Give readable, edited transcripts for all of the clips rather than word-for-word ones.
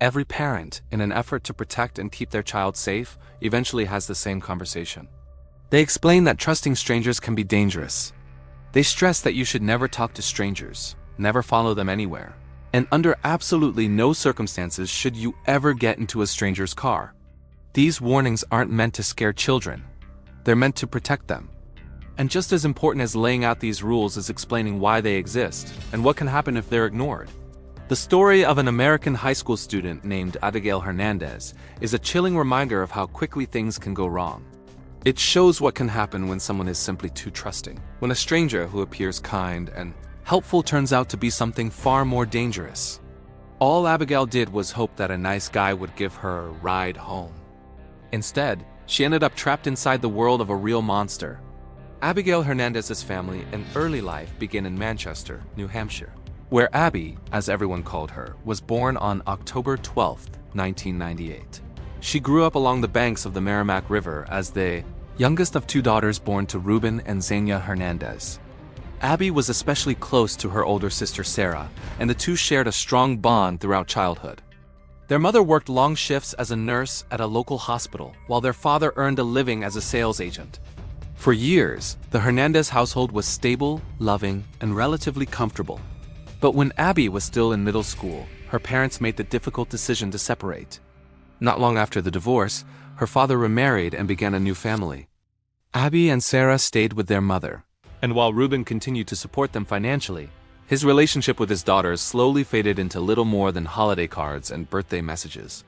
Every parent, in an effort to protect and keep their child safe, eventually has the same conversation. They explain that trusting strangers can be dangerous. They stress that you should never talk to strangers, never follow them anywhere, and under absolutely no circumstances should you ever get into a stranger's car. These warnings aren't meant to scare children. They're meant to protect them. And just as important as laying out these rules is explaining why they exist and what can happen if they're ignored. The story of an American high school student named Abigail Hernandez is a chilling reminder of how quickly things can go wrong. It shows what can happen when someone is simply too trusting, when a stranger who appears kind and helpful turns out to be something far more dangerous. All Abigail did was hope that a nice guy would give her a ride home. Instead, she ended up trapped inside the world of a real monster. Abigail Hernandez's family and early life began in Manchester, New Hampshire, where Abby, as everyone called her, was born on October 12, 1998. She grew up along the banks of the Merrimack River as the youngest of two daughters born to Ruben and Xenia Hernandez. Abby was especially close to her older sister Sarah, and the two shared a strong bond throughout childhood. Their mother worked long shifts as a nurse at a local hospital, while their father earned a living as a sales agent. For years, the Hernandez household was stable, loving, and relatively comfortable. But when Abby was still in middle school, her parents made the difficult decision to separate. Not long after the divorce, her father remarried and began a new family. Abby and Sarah stayed with their mother, and while Ruben continued to support them financially, his relationship with his daughters slowly faded into little more than holiday cards and birthday messages.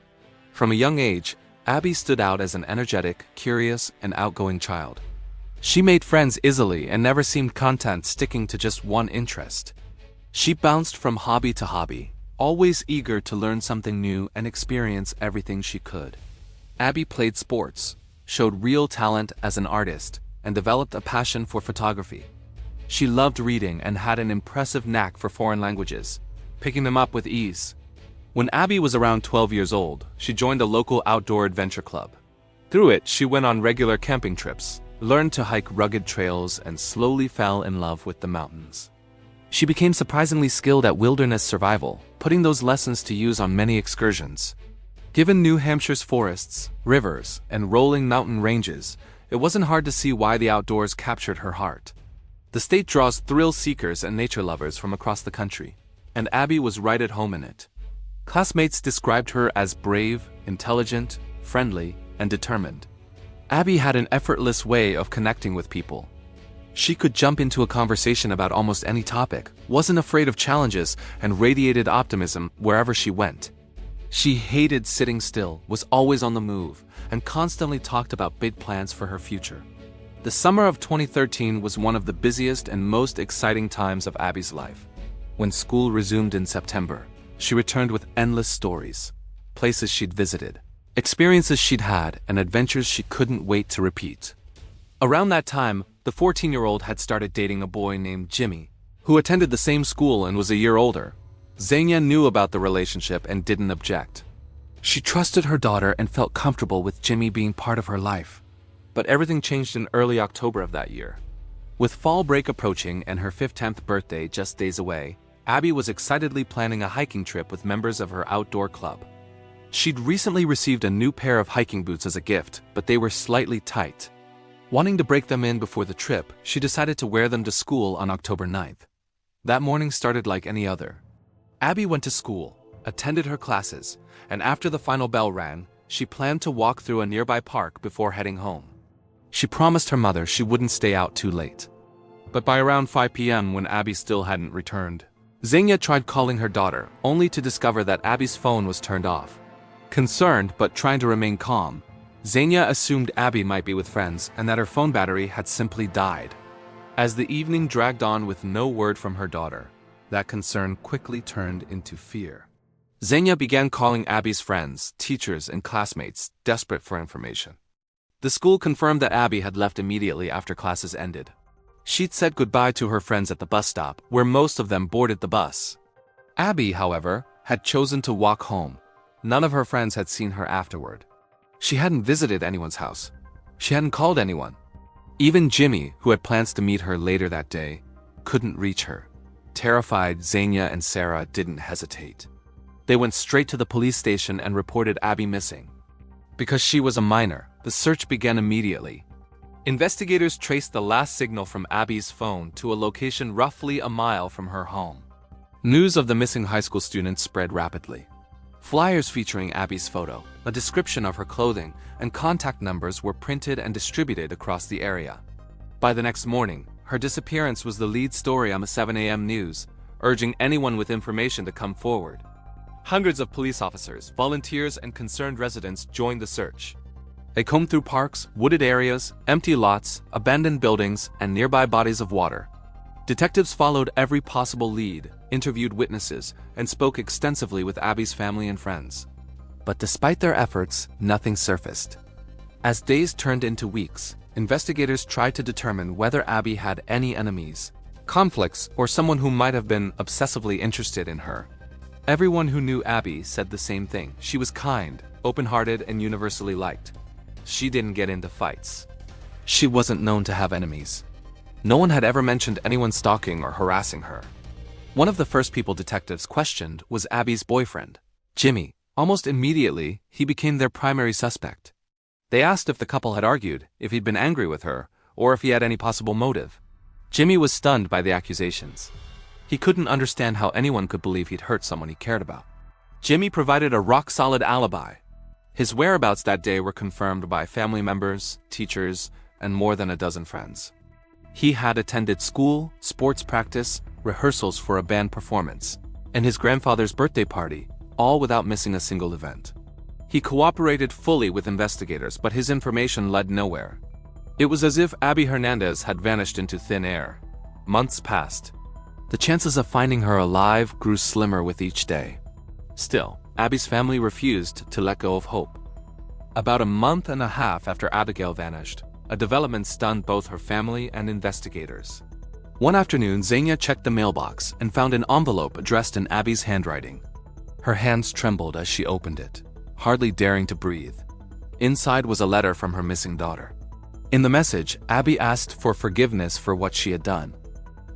From a young age, Abby stood out as an energetic, curious, and outgoing child. She made friends easily and never seemed content sticking to just one interest. She bounced from hobby to hobby, always eager to learn something new and experience everything she could. Abby played sports, showed real talent as an artist, and developed a passion for photography. She loved reading and had an impressive knack for foreign languages, picking them up with ease. When Abby was around 12 years old, she joined a local outdoor adventure club. Through it, she went on regular camping trips, learned to hike rugged trails, and slowly fell in love with the mountains. She became surprisingly skilled at wilderness survival, putting those lessons to use on many excursions. Given New Hampshire's forests, rivers, and rolling mountain ranges, it wasn't hard to see why the outdoors captured her heart. The state draws thrill seekers and nature lovers from across the country, and Abby was right at home in it. Classmates described her as brave, intelligent, friendly, and determined. Abby had an effortless way of connecting with people. She could jump into a conversation about almost any topic, wasn't afraid of challenges, and radiated optimism wherever she went. She hated sitting still, was always on the move, and constantly talked about big plans for her future. The summer of 2013 was one of the busiest and most exciting times of Abby's life. When school resumed in September, she returned with endless stories, places she'd visited, experiences she'd had, and adventures she couldn't wait to repeat. Around that time, the 14-year-old had started dating a boy named Jimmy, who attended the same school and was a year older. Xenia knew about the relationship and didn't object. She trusted her daughter and felt comfortable with Jimmy being part of her life. But everything changed in early October of that year. With fall break approaching and her 15th birthday just days away, Abby was excitedly planning a hiking trip with members of her outdoor club. She'd recently received a new pair of hiking boots as a gift, but they were slightly tight. Wanting to break them in before the trip, she decided to wear them to school on October 9th. That morning started like any other. Abby went to school, attended her classes, and after the final bell rang, she planned to walk through a nearby park before heading home. She promised her mother she wouldn't stay out too late. But by around 5 p.m., when Abby still hadn't returned, Xenia tried calling her daughter, only to discover that Abby's phone was turned off. Concerned but trying to remain calm, Xenia assumed Abby might be with friends and that her phone battery had simply died. As the evening dragged on with no word from her daughter, that concern quickly turned into fear. Xenia began calling Abby's friends, teachers, and classmates, desperate for information. The school confirmed that Abby had left immediately after classes ended. She'd said goodbye to her friends at the bus stop, where most of them boarded the bus. Abby, however, had chosen to walk home. None of her friends had seen her afterward. She hadn't visited anyone's house. She hadn't called anyone. Even Jimmy, who had plans to meet her later that day, couldn't reach her. Terrified, Xenia and Sarah didn't hesitate. They went straight to the police station and reported Abby missing. Because she was a minor, the search began immediately. Investigators traced the last signal from Abby's phone to a location roughly a mile from her home. News of the missing high school student spread rapidly. Flyers featuring Abby's photo, a description of her clothing, and contact numbers were printed and distributed across the area. By the next morning, her disappearance was the lead story on the 7 a.m. news, urging anyone with information to come forward. Hundreds of police officers, volunteers, and concerned residents joined the search. They combed through parks, wooded areas, empty lots, abandoned buildings, and nearby bodies of water. Detectives followed every possible lead, interviewed witnesses, and spoke extensively with Abby's family and friends. But despite their efforts, nothing surfaced. As days turned into weeks, investigators tried to determine whether Abby had any enemies, conflicts, or someone who might have been obsessively interested in her. Everyone who knew Abby said the same thing. She was kind, open-hearted, and universally liked. She didn't get into fights. She wasn't known to have enemies. No one had ever mentioned anyone stalking or harassing her. One of the first people detectives questioned was Abby's boyfriend, Jimmy. Almost immediately, he became their primary suspect. They asked if the couple had argued, if he'd been angry with her, or if he had any possible motive. Jimmy was stunned by the accusations. He couldn't understand how anyone could believe he'd hurt someone he cared about. Jimmy provided a rock-solid alibi. His whereabouts that day were confirmed by family members, teachers, and more than a dozen friends. He had attended school, sports practice, rehearsals for a band performance, and his grandfather's birthday party, all without missing a single event. He cooperated fully with investigators, but his information led nowhere. It was as if Abby Hernandez had vanished into thin air. Months passed. The chances of finding her alive grew slimmer with each day. Still, Abby's family refused to let go of hope. About a month and a half after Abigail vanished, a development stunned both her family and investigators. One afternoon, Xenia checked the mailbox and found an envelope addressed in Abby's handwriting. Her hands trembled as she opened it, hardly daring to breathe. Inside was a letter from her missing daughter. In the message, Abby asked for forgiveness for what she had done.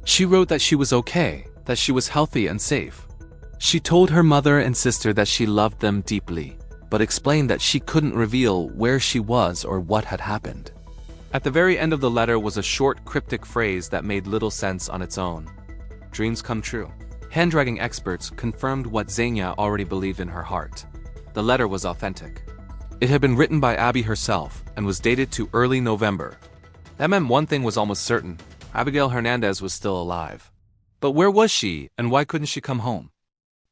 She wrote that she was okay, that she was healthy and safe. She told her mother and sister that she loved them deeply, but explained that she couldn't reveal where she was or what had happened. At the very end of the letter was a short, cryptic phrase that made little sense on its own. Dreams come true. Handwriting experts confirmed what Xenia already believed in her heart. The letter was authentic. It had been written by Abby herself and was dated to early November. That meant one thing was almost certain: Abigail Hernandez was still alive. But where was she, and why couldn't she come home?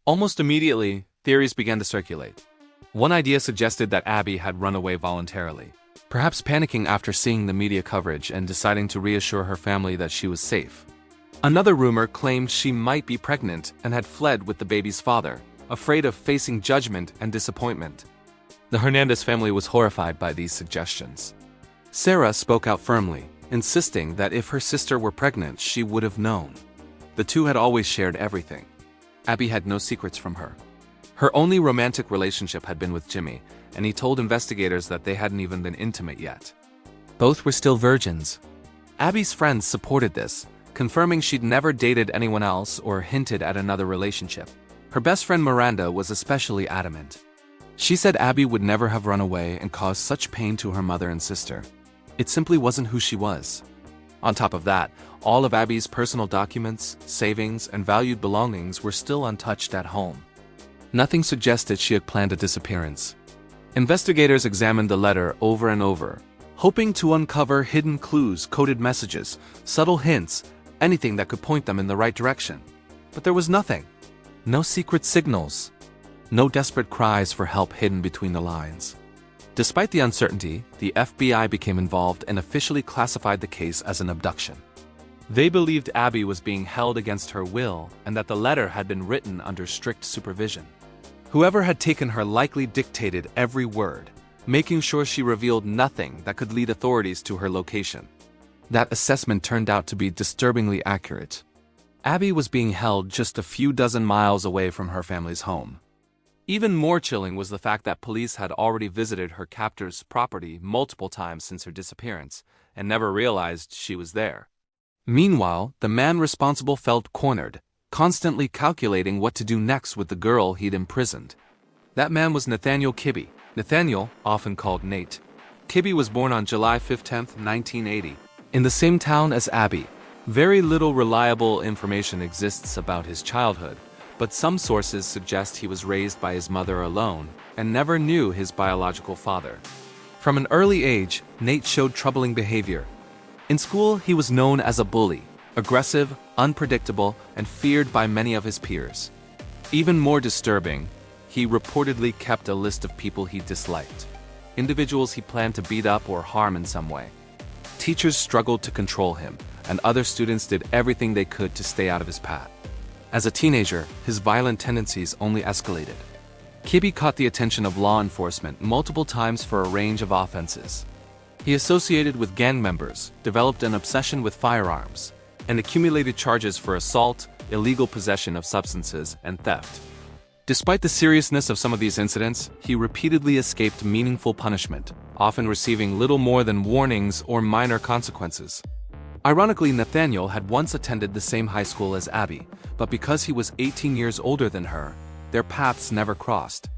Almost immediately, theories began to circulate. One idea suggested that Abby had run away voluntarily, perhaps panicking after seeing the media coverage and deciding to reassure her family that she was safe. Another rumor claimed she might be pregnant and had fled with the baby's father, afraid of facing judgment and disappointment. The Hernandez family was horrified by these suggestions. Sarah spoke out firmly, insisting that if her sister were pregnant, she would have known. The two had always shared everything. Abby had no secrets from her. Her only romantic relationship had been with Jimmy, and he told investigators that they hadn't even been intimate yet. Both were still virgins. Abby's friends supported this, confirming she'd never dated anyone else or hinted at another relationship. Her best friend Miranda was especially adamant. She said Abby would never have run away and caused such pain to her mother and sister. It simply wasn't who she was. On top of that, all of Abby's personal documents, savings, and valued belongings were still untouched at home. Nothing suggested she had planned a disappearance. Investigators examined the letter over and over, hoping to uncover hidden clues, coded messages, subtle hints, anything that could point them in the right direction. But there was nothing. No secret signals. No desperate cries for help hidden between the lines. Despite the uncertainty, the FBI became involved and officially classified the case as an abduction. They believed Abby was being held against her will and that the letter had been written under strict supervision. Whoever had taken her likely dictated every word, making sure she revealed nothing that could lead authorities to her location. That assessment turned out to be disturbingly accurate. Abby was being held just a few dozen miles away from her family's home. Even more chilling was the fact that police had already visited her captor's property multiple times since her disappearance and never realized she was there. Meanwhile, the man responsible felt cornered. constantly calculating what to do next with the girl he'd imprisoned. That man was Nathaniel Kibbe. Nathaniel, often called Nate. Kibbe was born on July 15, 1980, in the same town as Abby. Very little reliable information exists about his childhood, but some sources suggest he was raised by his mother alone and never knew his biological father. From an early age, Nate showed troubling behavior. In school, he was known as a bully, aggressive, unpredictable, and feared by many of his peers. Even more disturbing, he reportedly kept a list of people he disliked, individuals he planned to beat up or harm in some way. Teachers struggled to control him, and other students did everything they could to stay out of his path. As a teenager, his violent tendencies only escalated. Kibbe caught the attention of law enforcement multiple times for a range of offenses. He associated with gang members, developed an obsession with firearms, and accumulated charges for assault, illegal possession of substances, and theft. Despite the seriousness of some of these incidents, he repeatedly escaped meaningful punishment, often receiving little more than warnings or minor consequences. Ironically, Nathaniel had once attended the same high school as Abby, but because he was 18 years older than her, their paths never crossed.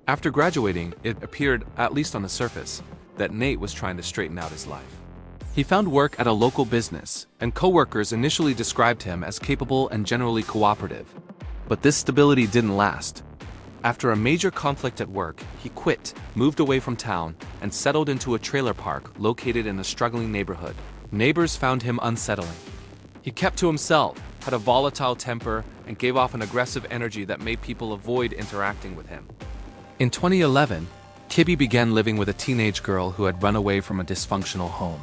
After graduating, it appeared, at least on the surface, that Nate was trying to straighten out his life. He found work at a local business, and coworkers initially described him as capable and generally cooperative. But this stability didn't last. After a major conflict at work, he quit, moved away from town, and settled into a trailer park located in a struggling neighborhood. Neighbors found him unsettling. He kept to himself, had a volatile temper, and gave off an aggressive energy that made people avoid interacting with him. In 2011, Kibbe began living with a teenage girl who had run away from a dysfunctional home.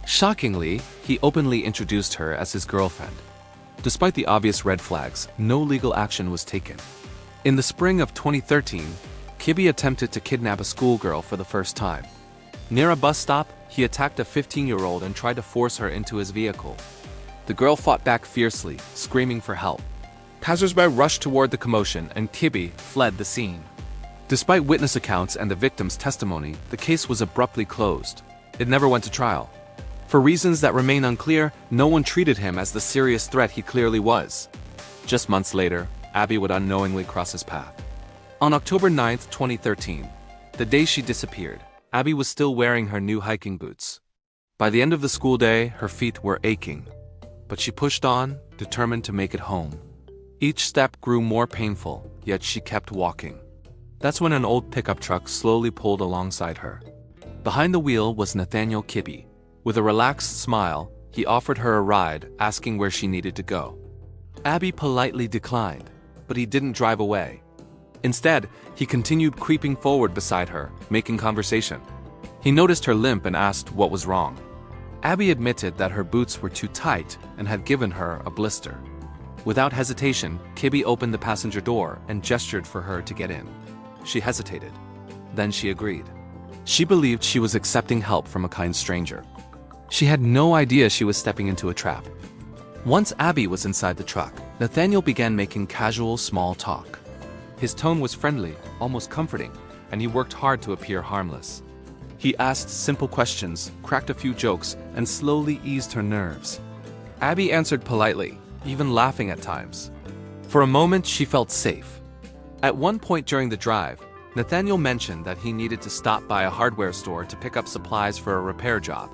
Shockingly, he openly introduced her as his girlfriend. Despite the obvious red flags, no legal action was taken. In the spring of 2013, Kibbe attempted to kidnap a schoolgirl for the first time. Near a bus stop, he attacked a 15-year-old and tried to force her into his vehicle. The girl fought back fiercely, screaming for help. Passersby rushed toward the commotion, and Kibbe fled the scene. Despite witness accounts and the victim's testimony, the case was abruptly closed. It never went to trial. For reasons that remain unclear, no one treated him as the serious threat he clearly was. Just months later, Abby would unknowingly cross his path. On October 9, 2013, the day she disappeared, Abby was still wearing her new hiking boots. By the end of the school day, her feet were aching. But she pushed on, determined to make it home. Each step grew more painful, yet she kept walking. That's when an old pickup truck slowly pulled alongside her. Behind the wheel was Nathaniel Kibbe. With a relaxed smile, he offered her a ride, asking where she needed to go. Abby politely declined, but he didn't drive away. Instead, he continued creeping forward beside her, making conversation. He noticed her limp and asked what was wrong. Abby admitted that her boots were too tight and had given her a blister. Without hesitation, Kibbe opened the passenger door and gestured for her to get in. She hesitated. Then she agreed. She believed she was accepting help from a kind stranger. She had no idea she was stepping into a trap. Once Abby was inside the truck, Nathaniel began making casual small talk. His tone was friendly, almost comforting, and he worked hard to appear harmless. He asked simple questions, cracked a few jokes, and slowly eased her nerves. Abby answered politely, even laughing at times. For a moment, she felt safe. At one point during the drive, Nathaniel mentioned that he needed to stop by a hardware store to pick up supplies for a repair job.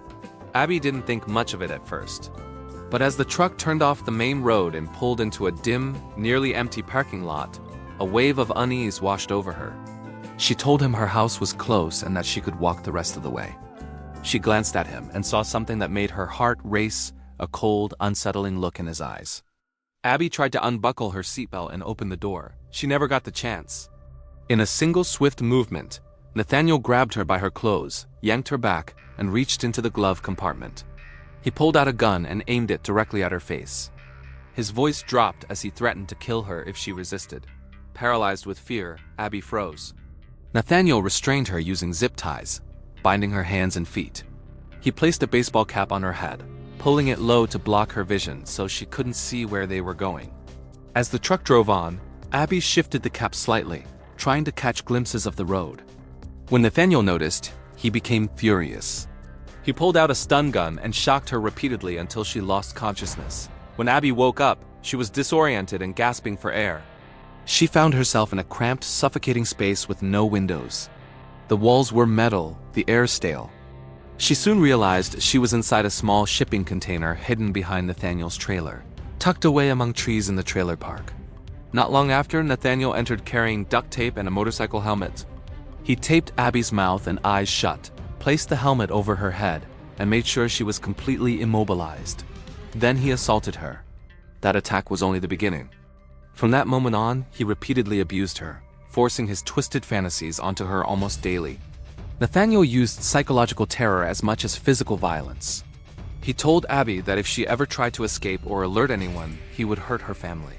Abby didn't think much of it at first. But as the truck turned off the main road and pulled into a dim, nearly empty parking lot, a wave of unease washed over her. She told him her house was close and that she could walk the rest of the way. She glanced at him and saw something that made her heart race, a cold, unsettling look in his eyes. Abby tried to unbuckle her seatbelt and open the door. She never got the chance. In a single swift movement, Nathaniel grabbed her by her clothes, yanked her back, and reached into the glove compartment. He pulled out a gun and aimed it directly at her face. His voice dropped as he threatened to kill her if she resisted. Paralyzed with fear, Abby froze. Nathaniel restrained her using zip ties, binding her hands and feet. He placed a baseball cap on her head, pulling it low to block her vision so she couldn't see where they were going. As the truck drove on, Abby shifted the cap slightly, trying to catch glimpses of the road. When Nathaniel noticed, he became furious. He pulled out a stun gun and shocked her repeatedly until she lost consciousness. When Abby woke up, She was disoriented and gasping for air. She found herself in a cramped, suffocating space with no windows. The walls were metal, the air stale. She soon realized she was inside a small shipping container hidden behind Nathaniel's trailer, tucked away among trees in the trailer park. Not long after, Nathaniel entered carrying duct tape and a motorcycle helmet. He taped Abby's mouth and eyes shut, placed the helmet over her head, and made sure she was completely immobilized. Then he assaulted her. That attack was only the beginning. From that moment on, he repeatedly abused her, forcing his twisted fantasies onto her almost daily. Nathaniel used psychological terror as much as physical violence. He told Abby that if she ever tried to escape or alert anyone, he would hurt her family.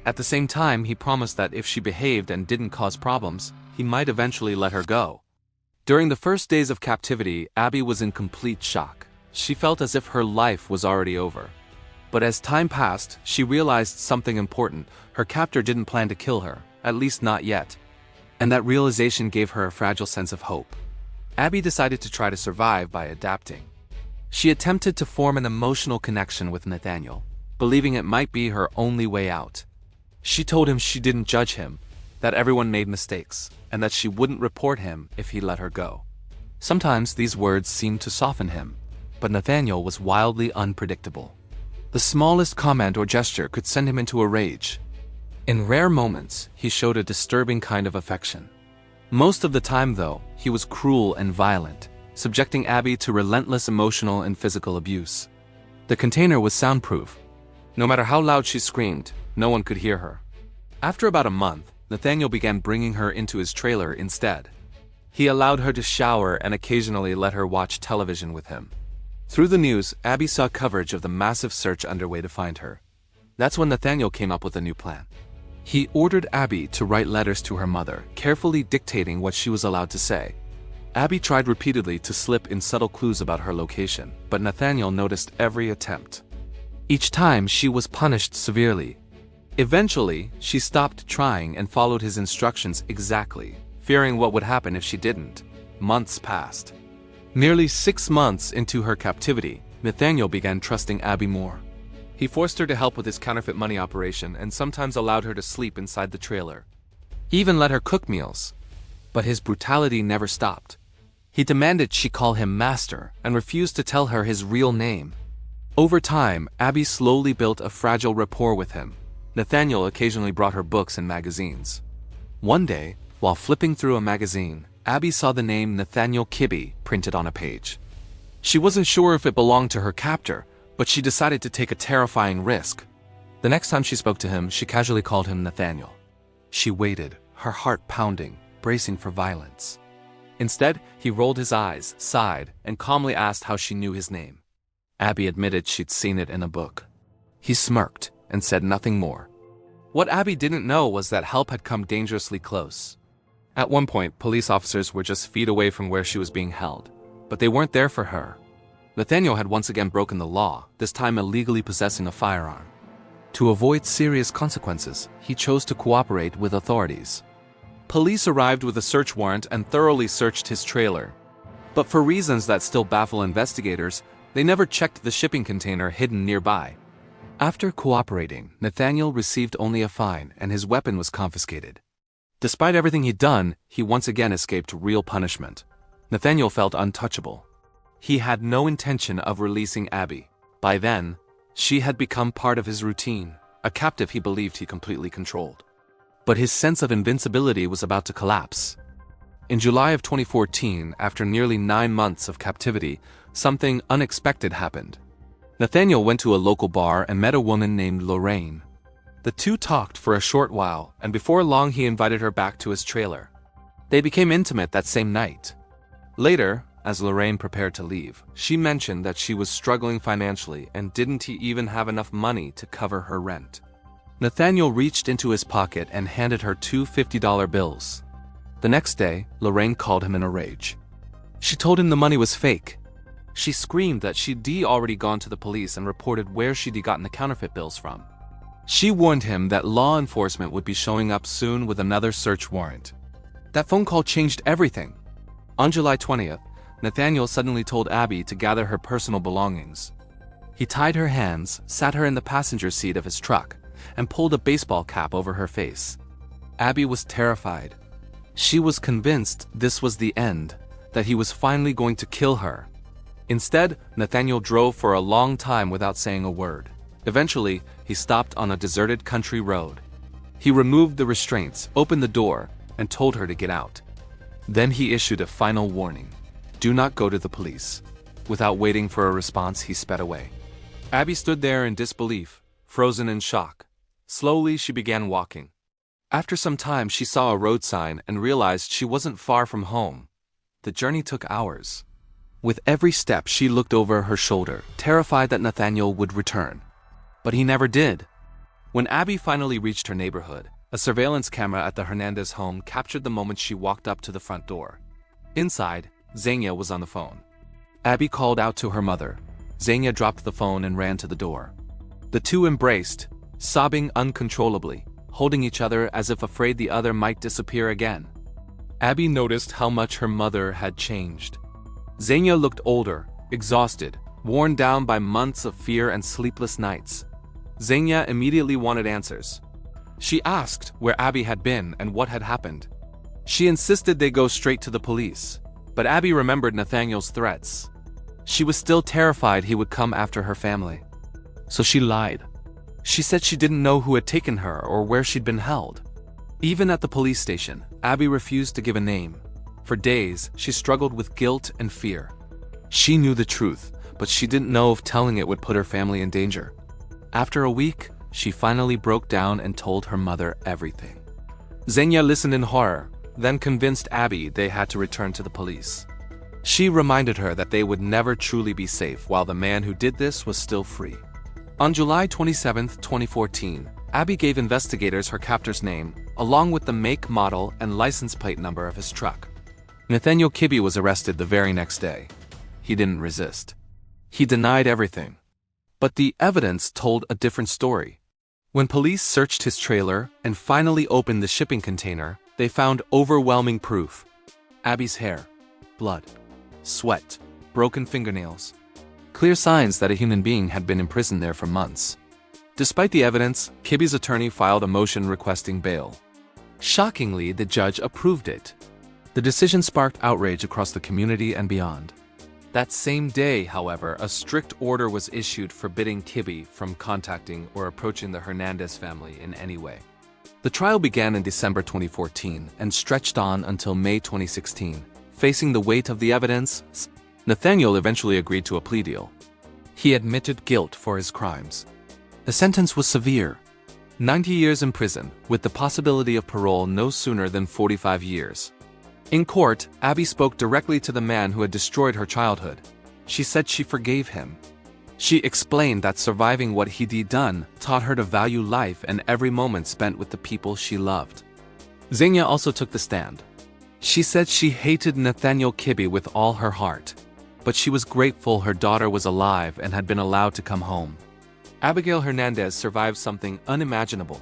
At the same time, he promised that if she behaved and didn't cause problems, he might eventually let her go. During the first days of captivity, Abby was in complete shock. She felt as if her life was already over. But as time passed, she realized something important. Her captor didn't plan to kill her, at least not yet. And that realization gave her a fragile sense of hope. Abby decided to try to survive by adapting. She attempted to form an emotional connection with Nathaniel, believing it might be her only way out. She told him she didn't judge him, that everyone made mistakes, and that she wouldn't report him if he let her go. Sometimes these words seemed to soften him, but Nathaniel was wildly unpredictable. The smallest comment or gesture could send him into a rage. In rare moments, he showed a disturbing kind of affection. Most of the time, though, he was cruel and violent, subjecting Abby to relentless emotional and physical abuse. The container was soundproof. No matter how loud she screamed, no one could hear her. After about a month, Nathaniel began bringing her into his trailer instead. He allowed her to shower and occasionally let her watch television with him. Through the news, Abby saw coverage of the massive search underway to find her. That's when Nathaniel came up with a new plan. He ordered Abby to write letters to her mother, carefully dictating what she was allowed to say. Abby tried repeatedly to slip in subtle clues about her location, but Nathaniel noticed every attempt. Each time, she was punished severely. Eventually, she stopped trying and followed his instructions exactly, fearing what would happen if she didn't. Months passed. Nearly 6 months into her captivity, Nathaniel began trusting Abby more. He forced her to help with his counterfeit money operation and sometimes allowed her to sleep inside the trailer. He even let her cook meals. But his brutality never stopped. He demanded she call him master and refused to tell her his real name. Over time, Abby slowly built a fragile rapport with him. Nathaniel occasionally brought her books and magazines. One day, while flipping through a magazine, Abby saw the name Nathaniel Kibbe printed on a page. She wasn't sure if it belonged to her captor, but she decided to take a terrifying risk. The next time she spoke to him, she casually called him Nathaniel. She waited, her heart pounding, bracing for violence. Instead, he rolled his eyes, sighed, and calmly asked how she knew his name. Abby admitted she'd seen it in a book. He smirked and said nothing more. What Abby didn't know was that help had come dangerously close. At one point, police officers were just feet away from where she was being held, but they weren't there for her. Nathaniel had once again broken the law, this time illegally possessing a firearm. To avoid serious consequences, he chose to cooperate with authorities. Police arrived with a search warrant and thoroughly searched his trailer. But for reasons that still baffle investigators, they never checked the shipping container hidden nearby. After cooperating, Nathaniel received only a fine and his weapon was confiscated. Despite everything he'd done, he once again escaped real punishment. Nathaniel felt untouchable. He had no intention of releasing Abby. By then, she had become part of his routine, a captive he believed he completely controlled. But his sense of invincibility was about to collapse. In July of 2014, after nearly 9 months of captivity, something unexpected happened. Nathaniel went to a local bar and met a woman named Lorraine. The two talked for a short while, and before long he invited her back to his trailer. They became intimate that same night. Later, as Lorraine prepared to leave, she mentioned that she was struggling financially and didn't even have enough money to cover her rent. Nathaniel reached into his pocket and handed her 2 $50 bills. The next day, Lorraine called him in a rage. She told him the money was fake. She screamed that she'd already gone to the police and reported where she'd gotten the counterfeit bills from. She warned him that law enforcement would be showing up soon with another search warrant. That phone call changed everything. On July 20th, Nathaniel suddenly told Abby to gather her personal belongings. He tied her hands, sat her in the passenger seat of his truck, and pulled a baseball cap over her face. Abby was terrified. She was convinced this was the end, that he was finally going to kill her. Instead, Nathaniel drove for a long time without saying a word. Eventually, he stopped on a deserted country road. He removed the restraints, opened the door, and told her to get out. Then he issued a final warning. Do not go to the police. Without waiting for a response, he sped away. Abby stood there in disbelief, frozen in shock. Slowly, she began walking. After some time, she saw a road sign and realized she wasn't far from home. The journey took hours. With every step, she looked over her shoulder, terrified that Nathaniel would return. But he never did. When Abby finally reached her neighborhood, a surveillance camera at the Hernandez home captured the moment she walked up to the front door. Inside, Xenia was on the phone. Abby called out to her mother. Xenia dropped the phone and ran to the door. The two embraced, sobbing uncontrollably, holding each other as if afraid the other might disappear again. Abby noticed how much her mother had changed. Xenia looked older, exhausted, worn down by months of fear and sleepless nights. Xenia immediately wanted answers. She asked where Abby had been and what had happened. She insisted they go straight to the police, but Abby remembered Nathaniel's threats. She was still terrified he would come after her family. So she lied. She said she didn't know who had taken her or where she'd been held. Even at the police station, Abby refused to give a name. For days, she struggled with guilt and fear. She knew the truth, but she didn't know if telling it would put her family in danger. After a week, she finally broke down and told her mother everything. Xenia listened in horror, then convinced Abby they had to return to the police. She reminded her that they would never truly be safe while the man who did this was still free. On July 27, 2014, Abby gave investigators her captor's name, along with the make, model, and license plate number of his truck. Nathaniel Kibbe was arrested the very next day. He didn't resist. He denied everything. But the evidence told a different story. When police searched his trailer and finally opened the shipping container, they found overwhelming proof. Abby's hair, blood, sweat, broken fingernails. Clear signs that a human being had been imprisoned there for months. Despite the evidence, Kibbe's attorney filed a motion requesting bail. Shockingly, the judge approved it. The decision sparked outrage across the community and beyond. That same day, however, a strict order was issued forbidding Kibbe from contacting or approaching the Hernandez family in any way. The trial began in December 2014 and stretched on until May 2016. Facing the weight of the evidence, Nathaniel eventually agreed to a plea deal. He admitted guilt for his crimes. The sentence was severe: 90 years in prison, with the possibility of parole no sooner than 45 years. In court, Abby spoke directly to the man who had destroyed her childhood. She said she forgave him. She explained that surviving what he'd done taught her to value life and every moment spent with the people she loved. Xenia also took the stand. She said she hated Nathaniel Kibbe with all her heart, but she was grateful her daughter was alive and had been allowed to come home. Abigail Hernandez survived something unimaginable,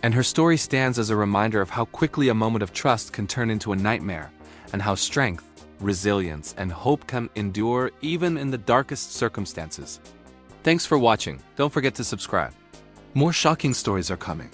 and her story stands as a reminder of how quickly a moment of trust can turn into a nightmare, and how strength, resilience, and hope can endure even in the darkest circumstances. Thanks for watching. Don't forget to subscribe. More shocking stories are coming.